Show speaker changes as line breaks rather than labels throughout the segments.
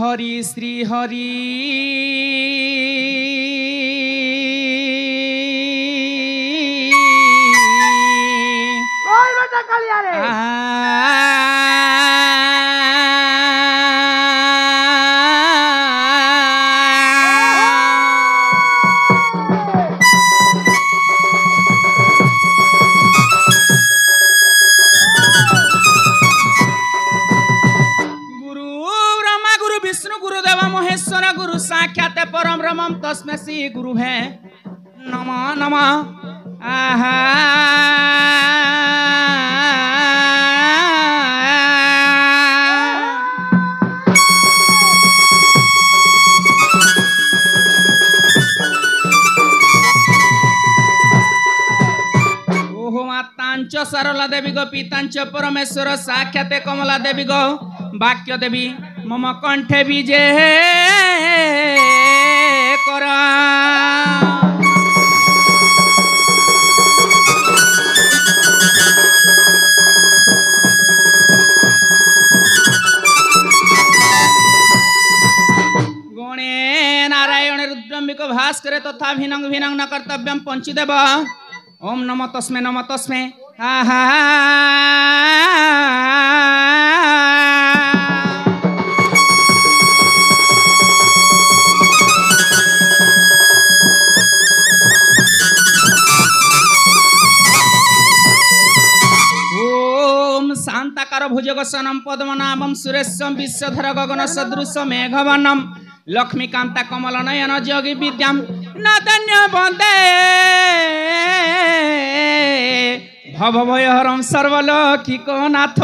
हरि श्री हरि
बेटा कालिया रे
गुरु साक्षात परम ब्रह्म तस्मै श्री गुरु है नमः नमः आहा ओहो मातांच सरला देवी गो पितांच परमेश्वर साक्षात कमला देवी गो वाक्य देवी मम कंठे बीजे करा गणे नारायण रुद्रम्बिक भास्कर तथा भिनंग भिनंग न कर्तव्यम पंचदेव ओम नमो तस्मै आहा शांताकार भुजगशनम पद्मनाभम सुरेशम विश्वधर गगन सदृश मेघवनम लक्ष्मीकांत कमल नयन जोगी विद्याम नदन्य वंदे भवभयहरम सर्वलौकिको नाथ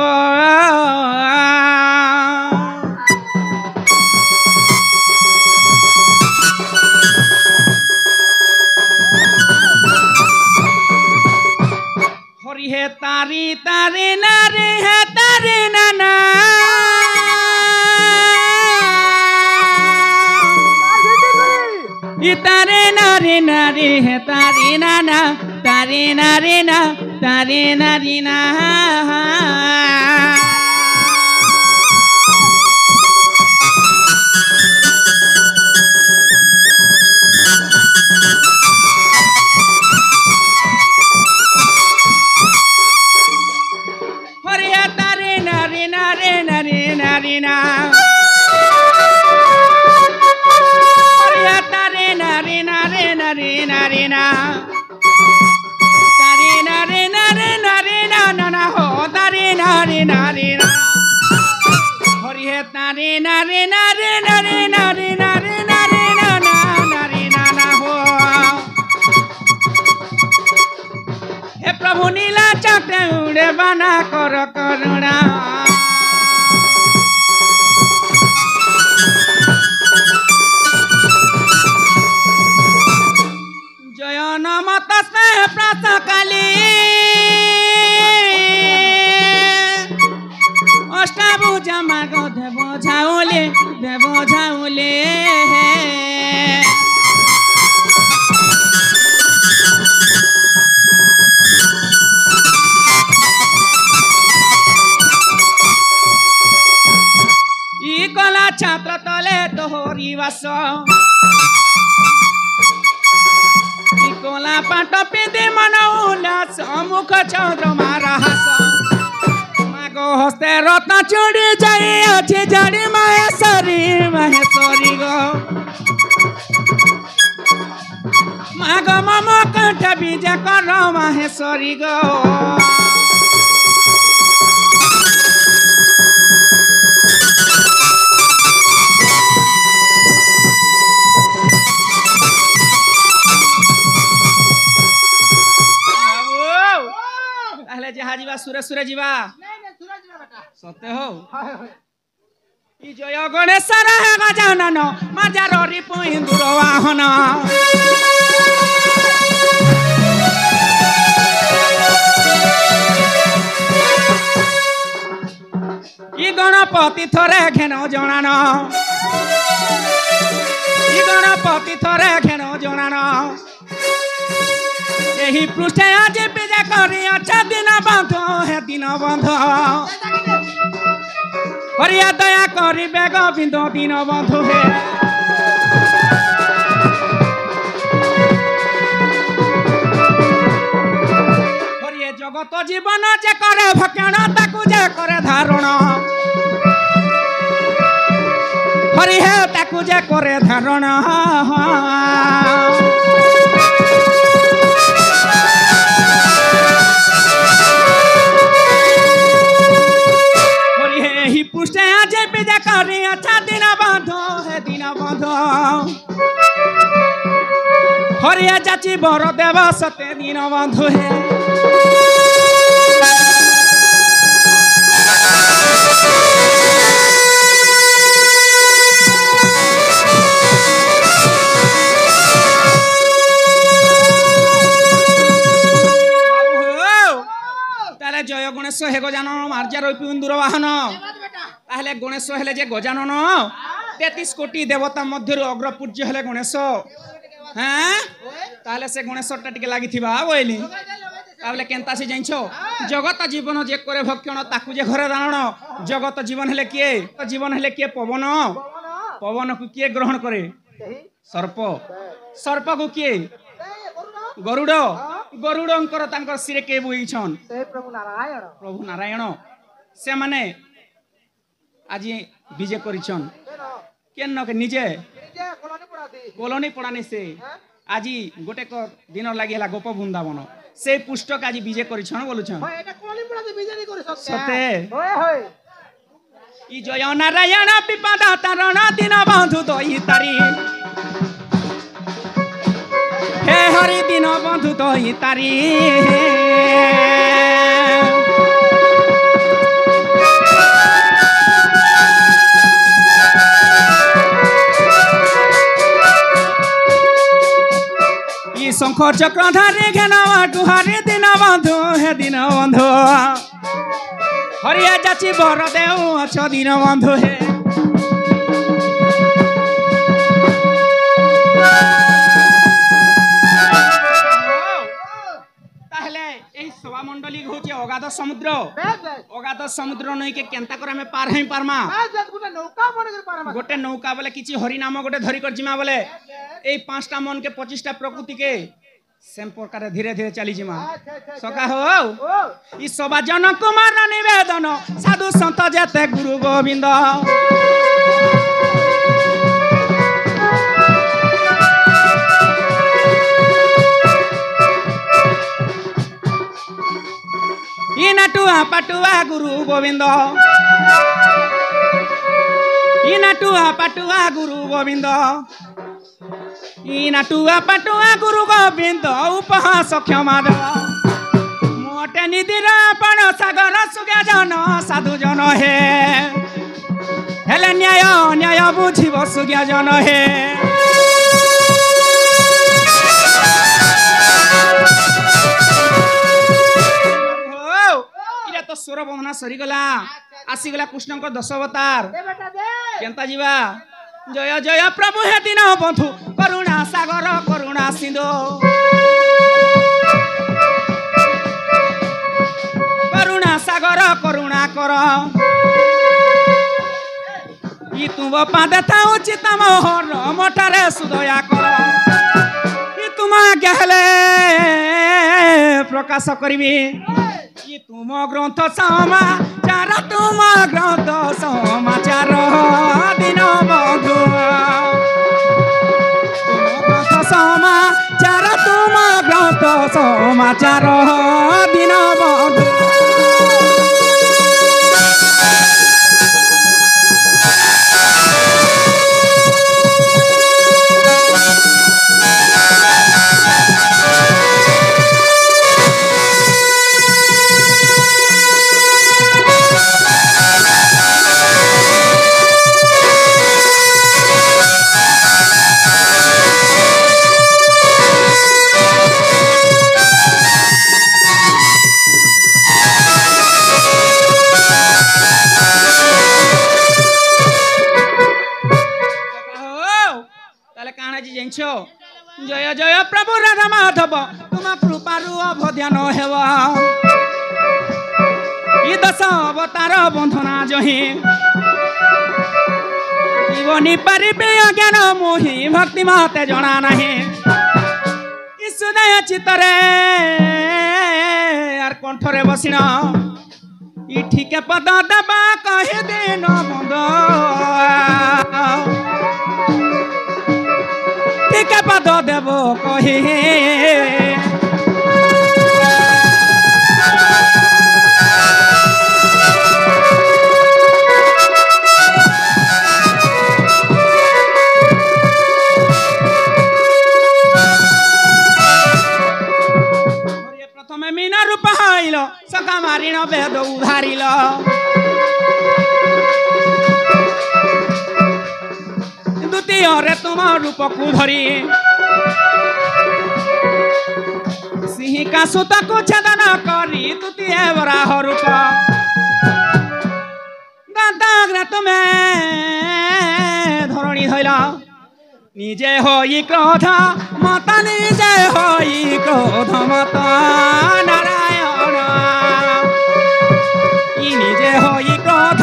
हरि है तारी तारी नारी है तारी नाना तारे नारी नारी है तारी नाना तारी नारी ना तारी नारी ना प्रभु नीला चक्र उड़े बना कर करुणा जय नम तस्मै प्रातः काले अष्टाभुज मार्ग देव झाउले कला छात्र तले तोहरी वास कला पाट पिंधि मन उल्लास मुख चंद्रमा हास माग हस्ते रत्न चूड़ी जाई अच्छी जड़ी महेश्वरी गो माग मम कंठ बीज कर महेश्वरी गो सुरे सुरे जीवा सत्य हो ई जय गणेश है गजानन मजार रिपु हिंदुर वाहन ई गणपति थरे घेन जनान ई गणपति थरे घेन जनान यही पृष्ठ आज पूजा करी अच्छा दिन बंध है दिन बंध हरिया दया करिबे गोविंद दीन बंधु हे हरिये जगत जीवन जे करे भक्षण ताकू जे करे धारण हरि हे ताकू जे करे धारण पुष्टे आज विजय करी अच्छा दिन बंधु हे दिन बंधु हरिया चाची बर देव सते दिन बंधु हे ताले जय गणेश हे गजानन मार्जा रईपुंदुर वाहन ताहले गणेश हेले जे गजानन 33 कोटी देवता मध्य अग्रपूज्य हेले गणेश हाँ ताहले से गणेश टिके लागिथिबा बोइली ताहले केनता से जाइछो जगत जीवन जे करे भक्षण ताकू जे घरे दानण जगत जीवन हेले किए पवन पवन को किए ग्रहण करे सर्प सर्प को किए गरुड़ गरुड़ंकर तांकर सिरे के बुइछन प्रभु नारायण से माने आज विजय करिछन केन के निजे कॉलोनी पड़ानी से आज गोटे दिन लगे गोप वृंदावन से पुस्तक आज विजय करिछन बोलुछन सते ई जय नारायण विपदा तारण दिन बंधु दई तारी हे हरि दिन बंधु दई तारी शंख चक्रधारी घेनवा गुहारी दिन बंधु हे दिन बंधु हरिया चाची बर देव अछ दिन बंधु हे ताहले एही सभा मंडली होचे अगाध समुद्र नई के केंता कर हमें पार हई पारमा गोटे नौका बोले किछि हरि नाम गोटे धरी कर जिमा बोले ए 5टा मन के 25टा प्रकृति के सेम प्रकार धीरे धीरे चली जिमा सका हो ई सभा जन कुमार निवेदन साधु संत जेते गुरु गोविंद ई नटुआ पटुआ गुरु गोविंद ई नटुआ पटुआ गुरु गोविंद ई नटुआ पटुआ गुरु गोविंद उपहास क्षमा मोटे निधिर पण सागर सुगे जन साधु जन हे हेले न्याय न्याय बुझिब सुगे जन हे तो स्वर बंधना सरीगला आसीगला कृष्ण को 10 अवतार केंता जीवा जय जय प्रभु हे दिन बंधु करुणा सागर करुणा सिंधु करुणा सागर करुणा कर ई तुम पादे था उचित मोहर मठारे सुदया कर ई तुम गहले प्रकाश करिबी ई तुम ग्रंथ समाचार तुम ग्रंथ समाचार दिन बंधु तुम ग्रंथ समाचार तुम ग्रंथ समाचार दिन बंधु जय जय प्रभु राधा माधव तुम कृपारु अवध्यान हेवा ई 10 अवतार बंधना जही जीवनी पारिबे अज्ञान मोहि भक्ति मते जना नाही ईसुदय चितरे यार कंठरे बसिना ई ठीक पद दबा कहि दिन बंद ठीक पद देव कहि मीना रूप हाइल सका मारिण वेद उधारिल द्वितीय रे तुम रूप को धरी सिंह का सुत को छेदन करी तृतीय वराह रूप दादाग्र तुम्हें धरणी धैल निजे होई क्रोध मत निजे होई क्रोध मत नारायण निजे होई क्रोध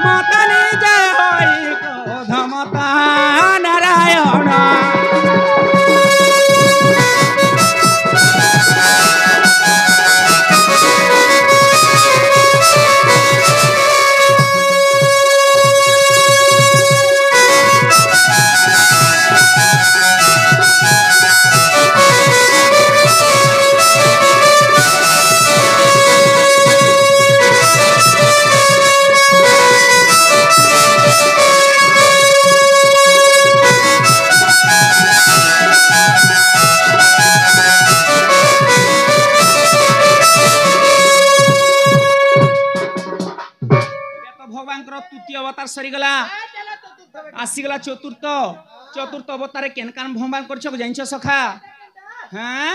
मत निजे होई क्रोध मत नारायण तृतीय अवतार सरीगला आसीगला चतुर्थ अवतार केन कान भगवान करछ जानिछ सखा हैं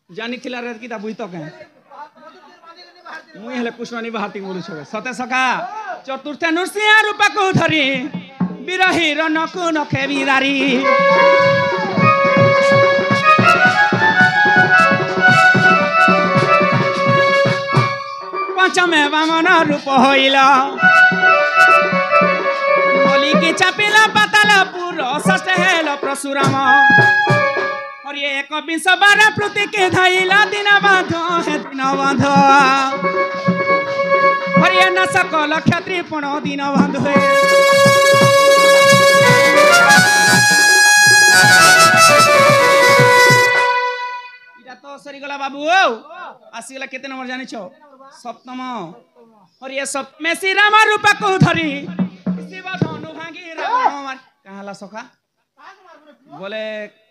जानी थिला रे किता बुई तो के मुई हेले पुष्पानी बाहाती बोलु छबे सते सखा चतुर्थ नृसिंह रूप को धरी बिरही रनकु नखे बिदारी पंचमे वामन रूप होइला बोली की चापिला पाताल पुर षष्ठ हेल परशुराम और ये एक विंश बार प्रति के धाइला दिन बांध हे दिन बांध और ये न सकल क्षत्रि पण दिन बांध हे इटा तो सरी गला बाबू आसी गला केते नंबर जानि छो सप्तम और ये सप्तमे श्री राम रूप को धरी शिव धनु भांगी रावण मार कहां हला सखा बोले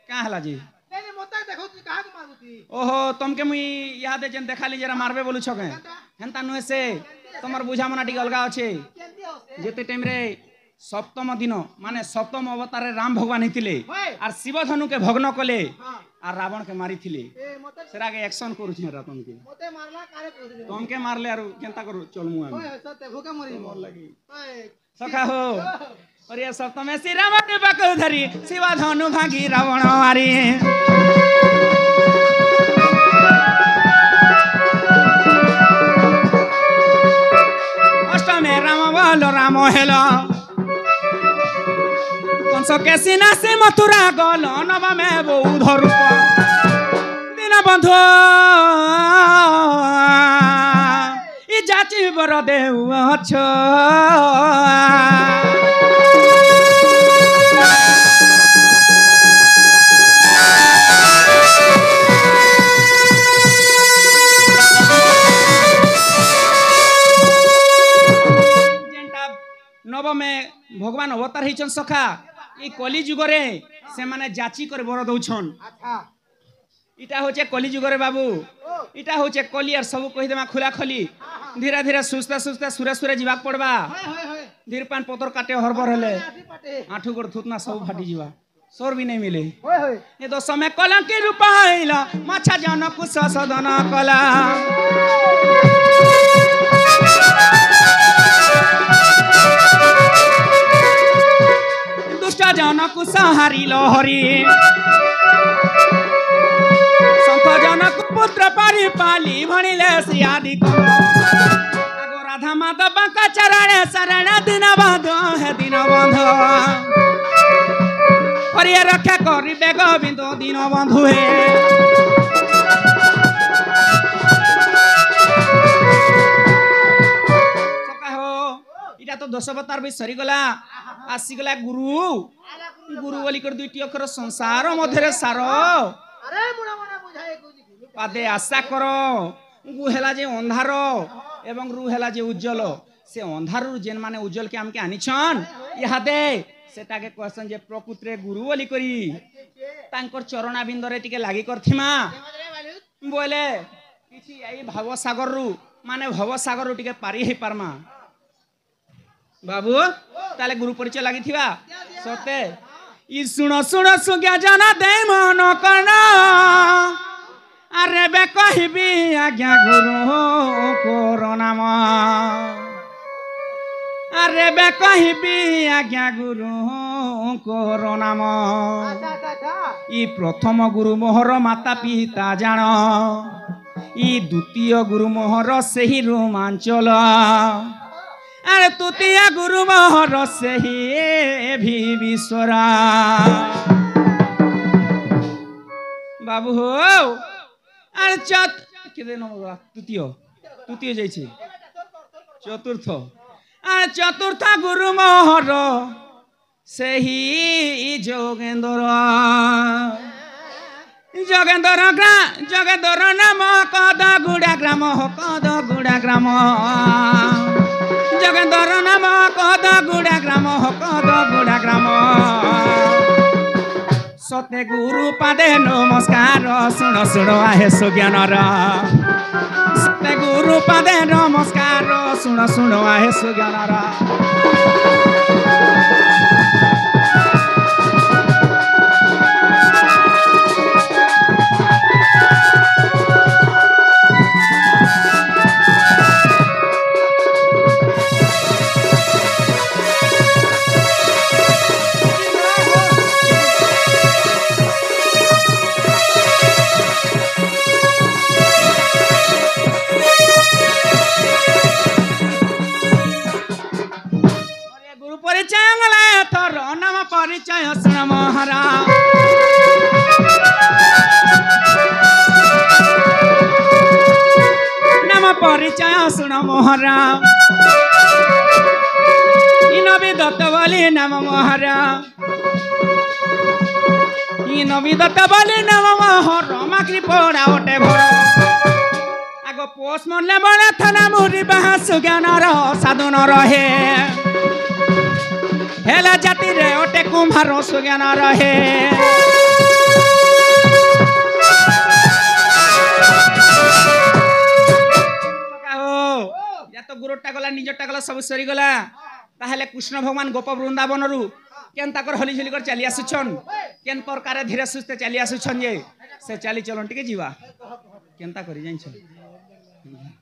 कहां हला जी नहीं मोता देखो तू कहां के मारुती ओहो तुमके मुई याद जन देखाली जरा मारबे बोलु छके हेंता नुहे से तमर बुझा मना टी अलगा अछि जेते टाइम रे सप्तम दिन माने सप्तम अवतार राम भगवान हितिले और शिव धनु के भग्न कले और रावण के मारी थिले सेरा के एक्शन करू छी रा तुमके मोते मारला कारे करू तुमके मारले और केनता करू चलमु हम ओए सते भूके मरी मोर लगी सखा हो और ये सप्तमे श्री राम के बक धरी शिव धनु भागी रावण मारी अष्टमे राम बोल राम हेलो कंस के सीना से मथुरा गल नवमे बौद्ध रूप दिन बंधु ई जाची बर देउ अछ नवमे भगवान अवतार हिचन सखा ई कली जुग रे से माने जाची कर बर दउछन अच्छा इटा होचे कली जुग रे बाबू इटा होचे कली और सब कहि देमा खुला खली धीरे धीरे सुस्ता सुस्ता सुरे सुरे जीवा पड़बा धीर पान पतर काटे हरबर हेले आठू गोड़ थुतना सब फाटी जीवा सोर भी नहीं मिले ये तो समय कलंक के रूप आइला माछा जन कुश सदन कला दुष्ट जन कुश हारी लहरी संत जन पुत्र पारी पाली भणिले सियादी को आगो राधा माधव बांका चरण शरण दिन बंधु हे दिन बंधु हरिया रक्षा करिबे गोविंद दिन बंधु हे इटा तो 10 अवतार भी सरीगला आसीगला गुरु गुरु बोली कर दुईटी अक्षर संसार मध्य सार पादे आशा कर गु हेला जे अंधार एवं रु हेला जे उज्जवल से अंधार जेन माने उज्जवल के हमके आनिछन इहादे सेटाके कहसन जे प्रकृति गुरु बोली करी तांकर चरणा बिंदरे टिके लागी करथिमा बोले किछि एई भवसागर रु माने भवसागर रु टिके पारी हे पारमा बाबू ताले गुरु परिचय लागी थिबा सते ई सुनो सुनो सुज्ञा जाना दे मन कना अरे बे कहबी आज्ञा गुरु को नाम अरे बे कहबी आज्ञा गुरु को नाम ई प्रथम गुरु मोहर माता पिता जान ई द्वितीय गुरु मोहर सेही रोमांचल अरे तृतीय गुरु मोहर सेही भी विश्वरा बाबू हो अरे केते नंबर तृतीय जाइछे चतुर्थ अरे चतुर्थ गुरु मोहर सेही जोगेंद्र जोगेंद्र नाम कद गुड़ा ग्राम हो कद गुड़ा ग्राम जोगेंद्र नाम कद गुड़ा ग्राम हो कद गुड़ा ग्राम सत्य गुरु पादे नमस्कार सुन सुन आहे सुज्ञानर सत्य गुरु पादे नमस्कार सुन सुन आहे सुज्ञानर परिचय सुन मोहरा नाम परिचय सुन मोहरा इनबी दत्त बोली नाम मोहरा इनबी दत्त बोली नाम मोहर माकरी पड़ा ओटे भर आगो पोष मनले बड़े थाना मुरी बाहा सुज्ञानर साधु न रहे हेला जाति रे ओटे कुम्हार सुज्ञान रहे या तो गुरुटा गला निजटा गला सब सरी गला ताहले कृष्ण भगवान गोप वृंदावन रु केन ताकर हली झली कर चली आसुछन केन प्रकार धीरे सुस्ते चली आसुछन जे से चली चलन टिके जीवा केनता करी जाइन छ